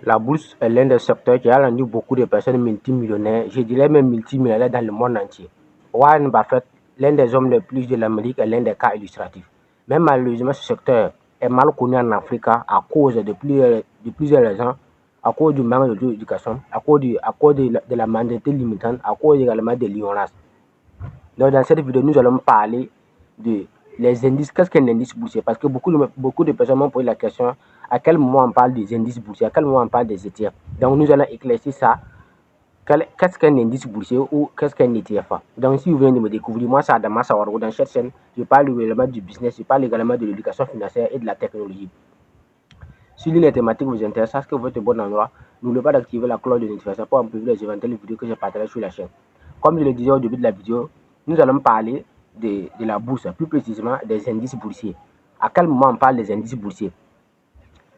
La bourse est l'un des secteurs qui a rendu beaucoup de personnes multimillionnaires, je dirais même multimillionnaires dans le monde entier. Warren Buffett, l'un des hommes les plus riches de l'Amérique, est l'un des cas illustratifs. Mais malheureusement, ce secteur est mal connu en Afrique à cause de plusieurs raisons, à cause du manque d'éducation, à cause de la mentalité limitante, à cause également de l'ignorance. Donc, dans cette vidéo, nous allons parler de les indices. Qu'est-ce qu'un indice boursier? Parce que beaucoup de personnes m'ont posé la question à quel moment on parle des indices boursiers, à quel moment on parle des ETF. Donc, nous allons éclaircir ça. Qu'est-ce qu'un indice boursier ou qu'est-ce qu'un ETF? Donc, si vous venez de me découvrir, moi, c'est Adama Sawaro. Dans cette chaîne, je parle également du business, je parle également de l'éducation financière et de la technologie. Si l'une des thématiques vous intéresse, sachez que vous êtes au bon endroit. N'oubliez pas d'activer la cloche de notification pour en les éventuelles vidéos que je partagerai sur la chaîne. Comme je le disais au début de la vidéo, nous allons parler de la bourse, plus précisément des indices boursiers. À quel moment on parle des indices boursiers?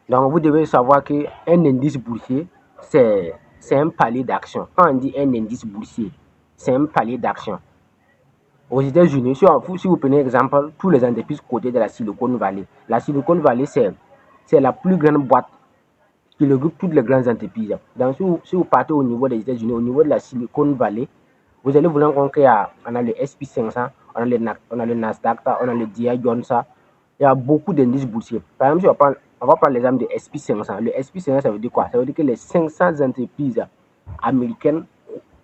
Donc, vous devez savoir qu'un indice boursier, c'est un palier d'action. Quand on dit un indice boursier, c'est un palier d'action. Aux États-Unis, si vous prenez exemple, tous les entreprises cotées de la Silicon Valley. La Silicon Valley, c'est la plus grande boîte qui regroupe toutes les grandes entreprises. Donc, si vous partez au niveau des États-Unis, au niveau de la Silicon Valley, vous allez vous rendre compte qu'il y a le SP500, on a le Nasdaq, on a le DI Jones, il y a beaucoup d'indices boursiers. Par exemple, si on va prendre l'exemple de SP500. Le SP500, ça veut dire quoi? Ça veut dire que les 500 entreprises américaines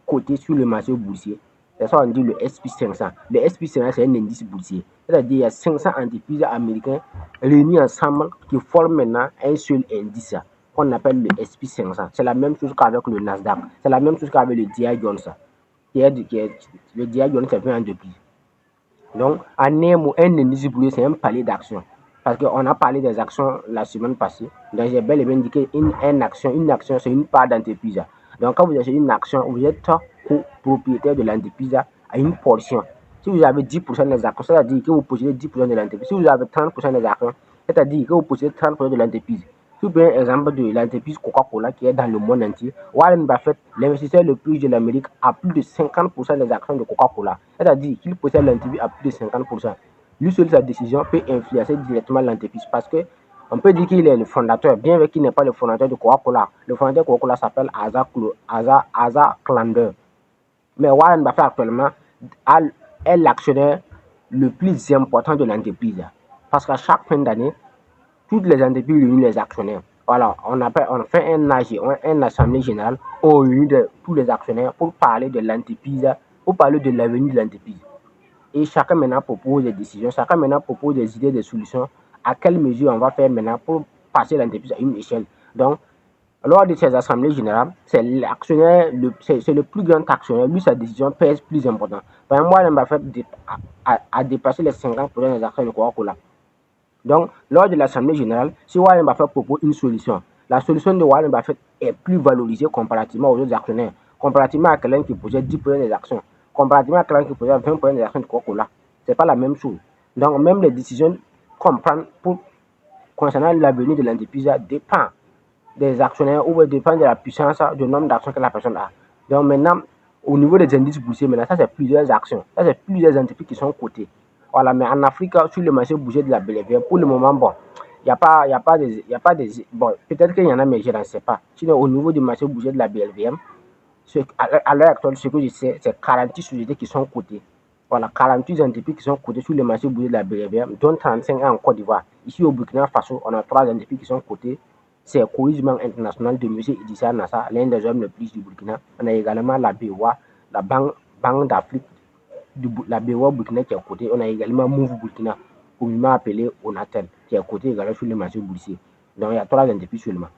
cotées sur le marché boursier, c'est ça on dit le SP500. Le SP500, c'est un indice boursier. C'est-à-dire qu'il y a 500 entreprises américaines réunies ensemble qui forment maintenant un seul indice qu'on appelle le SP500. C'est la même chose qu'avec le Nasdaq. C'est la même chose qu'avec le DI Jones. Le DI Jones, c'est une entreprise. Donc, en un indice boursier, c'est un palier d'action. Parce qu'on a parlé des actions la semaine passée. Donc, j'ai bel et bien indiqué une action, c'est une part d'entreprise. Donc, quand vous achetez une action, vous êtes propriétaire de l'entreprise à une portion. Si vous avez 10% des actions, c'est-à-dire que vous possédez 10% de l'entreprise. Si vous avez 30% des actions, c'est-à-dire que vous possédez 30% de l'entreprise. Si vous prenez l'exemple de l'entreprise Coca-Cola qui est dans le monde entier, Warren Buffett, l'investisseur le plus riche de l'Amérique, a plus de 50% des actions de Coca-Cola. C'est-à-dire qu'il possède l'entreprise à plus de 50%. Lui seul, sa décision peut influencer directement l'entreprise parce que on peut dire qu'il est le fondateur, bien qu'il n'est pas le fondateur de Coca-Cola. Le fondateur de Coca-Cola s'appelle Asa Klander. Mais Warren Buffett actuellement est l'actionnaire le plus important de l'entreprise. Parce qu'à chaque fin d'année, toutes les entreprises réunissent les actionnaires. Voilà, on fait un assemblée générale, on réunit tous les actionnaires pour parler de l'entreprise, pour parler de l'avenir de l'entreprise. Et chacun maintenant propose des décisions, chacun maintenant propose des idées, des solutions, à quelle mesure on va faire maintenant pour passer l'entreprise à une échelle. Donc, lors de ces assemblées générales, c'est l'actionnaire, c'est le plus grand actionnaire, lui sa décision pèse plus important. Par exemple, Warren Buffett a dépassé les 50% des actions de Coca-Cola. Donc, lors de l'assemblée générale, si Warren Buffett propose une solution, la solution de Warren Buffett est plus valorisée comparativement aux autres actionnaires, comparativement à quelqu'un qui possède 10% des actions, comparativement à quelqu'un qui possède 20% des actions de Coca-Cola. Ce n'est pas la même chose. Donc, même les décisions qu'on prend concernant l'avenir de l'entreprise dépendent des actionnaires ou dépend de la puissance du nombre d'actions que la personne a. Donc, maintenant, au niveau des indices boursiers, maintenant, ça c'est plusieurs actions, ça c'est plusieurs entreprises qui sont cotées. Voilà, mais en Afrique, sur le marché boursier de la BLV, pour le moment, bon, il n'y a pas des, bon, peut-être qu'il y en a, mais je n'en sais pas. Sinon, au niveau du marché boursier de la BLVM, à l'heure actuelle, ce que je sais, c'est 48 sociétés qui sont cotées. Voilà, 48 entreprises qui sont cotées sur le marché boursier de la BLVM, dont 35 en Côte d'Ivoire. Ici au Burkina Faso, on a 3 entreprises qui sont cotées. C'est Coris Bank International de M. Idrissa Nassa, l'un des hommes les plus du Burkina. On a également la BOA, la Banque d'Afrique, la BOA Burkina qui est cotée. On a également Move Burkina, communément appelé Onatel, qui est coté également sur le marché boursier. Donc il y a 3 entreprises seulement.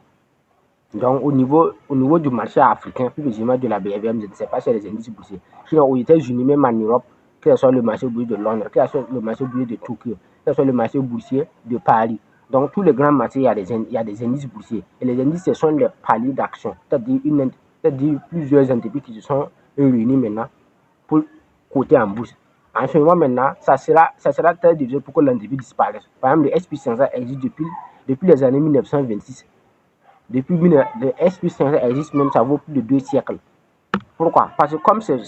Donc au niveau du marché africain, plus précisément de la BFM, je ne sais pas si c'est les indices boursiers. Sinon aux États-Unis, même en Europe, que ce soit le marché boursier de Londres, que ce soit le marché boursier de Tokyo, que ce soit le marché boursier de Paris. Donc tous les grands marchés, il y a des indices boursiers. Et les indices, ce sont les paliers d'action. C'est-à-dire plusieurs entreprises qui se sont réunies maintenant pour coter en bourse. En ce moment maintenant, ça sera très difficile pour que l'entreprise disparaisse. Par exemple, le SP500 existe depuis les années 1926. Depuis le SP500 existe même, ça vaut plus de 2 siècles. Pourquoi? Parce que comme c'est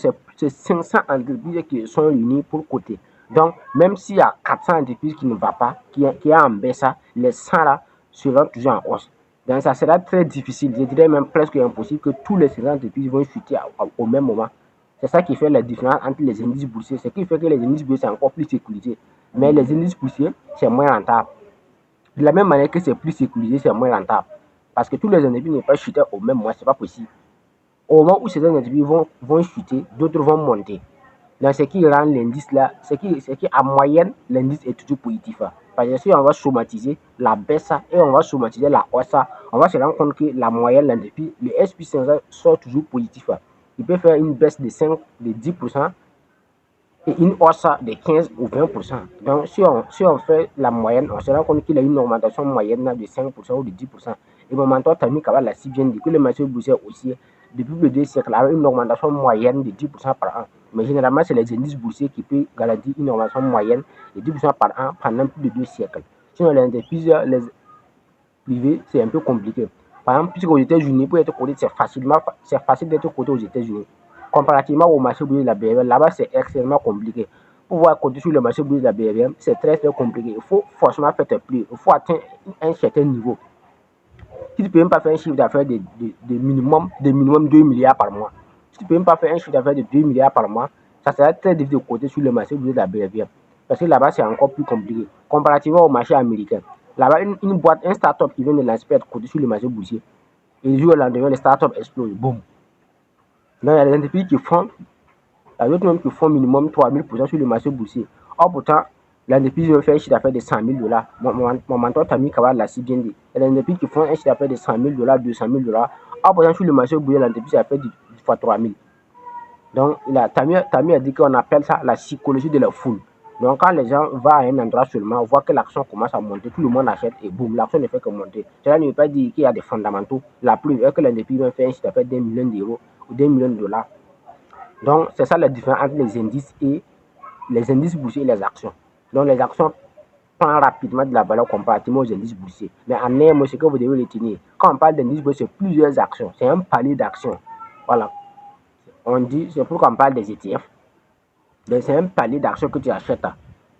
500 entreprises qui sont réunies pour coter. Donc, même s'il y a 400 entreprises qui ne vont pas, qui est en baisse, les 100 là seront toujours en hausse. Donc, ça sera très difficile, je dirais même presque impossible que tous les entreprises vont chuter au même moment. C'est ça qui fait la différence entre les indices boursiers. Ce qui fait que les indices boursiers, c'est encore plus sécurisé. Mais les indices boursiers, c'est moins rentable. De la même manière que c'est plus sécurisé, c'est moins rentable. Parce que tous les entreprises ne vont pas chuter au même moment, ce n'est pas possible. Au moment où ces entreprises vont chuter, d'autres vont monter. Donc, ce qui rend l'indice là, c'est qu'à moyenne, l'indice est toujours positif. Parce que si on va somatiser la baisse et on va somatiser la hausse, on va se rendre compte que la moyenne, là, depuis le SP500 sort toujours positif. Il peut faire une baisse de 5, de 10% et une hausse de 15 ou 20%. Donc, si on fait la moyenne, on se rend compte qu'il y a une augmentation moyenne de 5% ou de 10%. Et momentan, Tammy Kabal l'a si bien dit que le marché boursier aussi, depuis le 2 siècles, a une augmentation moyenne de 10% par an. Mais généralement, c'est les indices boursiers qui peuvent garantir une augmentation moyenne de 10% par an pendant plus de 2 siècles. Sinon, les entreprises privées, c'est un peu compliqué. Par exemple, puisque aux États-Unis, pour être coté, c'est facile d'être coté aux États-Unis. Comparativement au marché boursier de la BRM, là-bas, c'est extrêmement compliqué. Pour pouvoir coter sur le marché boursier de la BRM, c'est très, très compliqué. Il faut forcément faire tes prix. Il faut atteindre un certain niveau. Si tu ne peux même pas faire un chiffre d'affaires de minimum 2 milliards par mois, si tu ne peux même pas faire un chiffre d'affaires de 2 milliards par mois, ça sera très difficile de coter sur le marché boursier de la BRM. Parce que là-bas, c'est encore plus compliqué. Comparativement au marché américain. Là-bas, une boîte, un start-up qui vient de lancer peut être coté sur le marché boursier. Et du jour au lendemain, les start-up explosent. Boum. Donc, il y a des entreprises qui font, il y a d'autres même qui font minimum 3000% sur le marché boursier. Or, pourtant, l'entreprise veut faire un chiffre d'affaires de 100 000 $. Mon mentor Tammy Kabal l'a si bien dit. Il y a des entreprises qui font un chiffre d'affaires de 100 000 $, 200 000 $. Or, pourtant, sur le marché boursier, l'entreprise a fait 10 fois 3 000. Donc, Tammy a dit qu'on appelle ça la psychologie de la foule. Donc, quand les gens vont à un endroit seulement, voient que l'action commence à monter, tout le monde achète et boum, l'action ne fait que monter. Cela ne veut pas dire qu'il y a des fondamentaux. La preuve est que l'entreprise va faire un chiffre d'affaires d'1 million d'euros ou d'1 million de dollars. Donc, c'est ça la différence entre les indices et les indices boursiers et les actions. Donc, les actions prennent rapidement de la valeur comparativement aux indices boursiers. Mais en un mot, ce que vous devez retenir, quand on parle d'indices boursiers, c'est plusieurs actions. C'est un palier d'actions. Voilà. On dit, c'est pourquoi on parle des ETF. Donc, c'est un palier d'actions que tu achètes.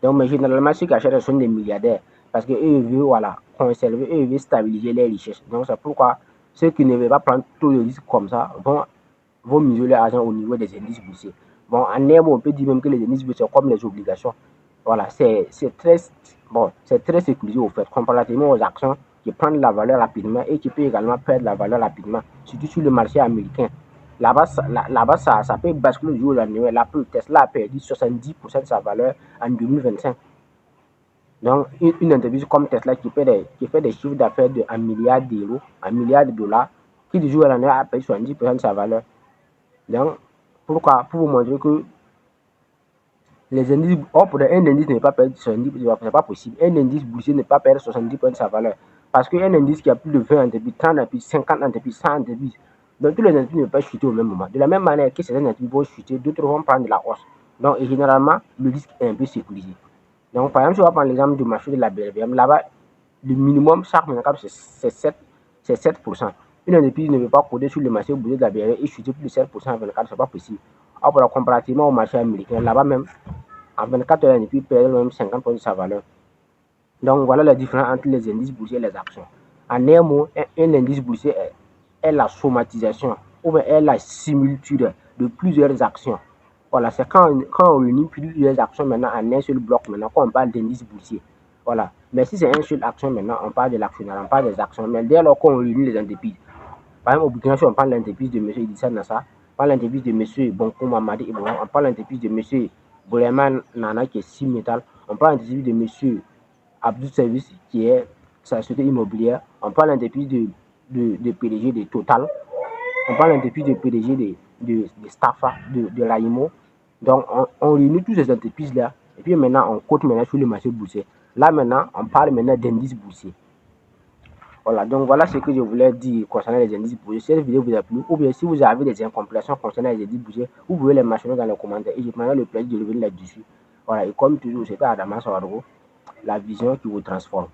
Donc, mais généralement, ceux qui achètent sont des milliardaires. Parce qu'eux, ils veulent, voilà, conserver, eux, ils veulent stabiliser les richesses. Donc, c'est pourquoi ceux qui ne veulent pas prendre trop de risques comme ça vont miser leur argent au niveau des indices boursiers. Bon, en un mot, on peut dire même que les indices boursiers sont comme les obligations. Voilà, c'est très sécurisé au fait, comparativement aux actions qui prennent la valeur rapidement et qui peuvent également perdre la valeur rapidement, surtout sur le marché américain. Là-bas, ça peut basculer du jour au lendemain. La Tesla a perdu 70% de sa valeur en 2025. Donc, une entreprise comme Tesla qui fait des chiffres d'affaires de 1 milliard d'euros, 1 milliard de dollars, qui du jour au lendemain a perdu 70% de sa valeur. Donc, pourquoi? Pour vous montrer que les indices, pour un indice ne pas perdre 70%, c'est pas possible. Un indice boursier ne pas perdre 70% de sa valeur. Parce qu'un indice qui a plus de 20 entreprises, 30 entreprises, 50 entreprises, 100 entreprises, donc tous les entreprises ne peuvent pas chuter au même moment. De la même manière que certaines entreprises vont chuter, d'autres vont prendre de la hausse. Donc, et généralement, le risque est un peu sécurisé. Donc, par exemple, si on va prendre l'exemple du marché de la BRVM, là-bas, le minimum chaque mois, c'est 7%. Une entreprise ne veut pas coder sur le marché boursier de la BRVM et chuter plus de 7% en 24, c'est pas possible. Alors, comparativement au marché américain, là-bas même, en 24 heures, l'entreprise perd même 50% de sa valeur. Donc, voilà la différence entre les indices boursiers et les actions. En un mot, un indice boursier est la somatisation ou bien est la similitude de plusieurs actions. Voilà, c'est quand on réunit plusieurs actions maintenant en un seul bloc, maintenant qu'on parle d'indice boursier. Voilà. Mais si c'est une seule action maintenant, on parle de l'actionnaire, on parle des actions. Mais dès lors qu'on réunit les entreprises, par exemple, au Burkina Faso, on parle de l'entreprise de M. Idrissa Nassa, on parle de l'entreprise de M. Bonko Mamadi Ibrahim, on parle de l'entreprise de M. Bouleyman Nana qui est Cimetal, on parle de l'entreprise de M. Abdou Service qui est sa société immobilière, on parle de l'entreprise de PDG de Total, on parle de l'entreprise de PDG de Staffa, de l'AIMO. Donc, on réunit toutes ces entreprises-là et puis maintenant, on cote maintenant sur le marché boursier. Là, maintenant, on parle maintenant d'indices boursiers. Voilà, donc voilà ce que je voulais dire concernant les indices boursiers. Si cette vidéo vous a plu, ou bien si vous avez des incompréhensions concernant les indices boursiers, vous pouvez les mentionner dans les commentaires et je prendrai le plaisir de revenir là-dessus. Voilà, et comme toujours, c'était Adama Sawargo, la vision qui vous transforme.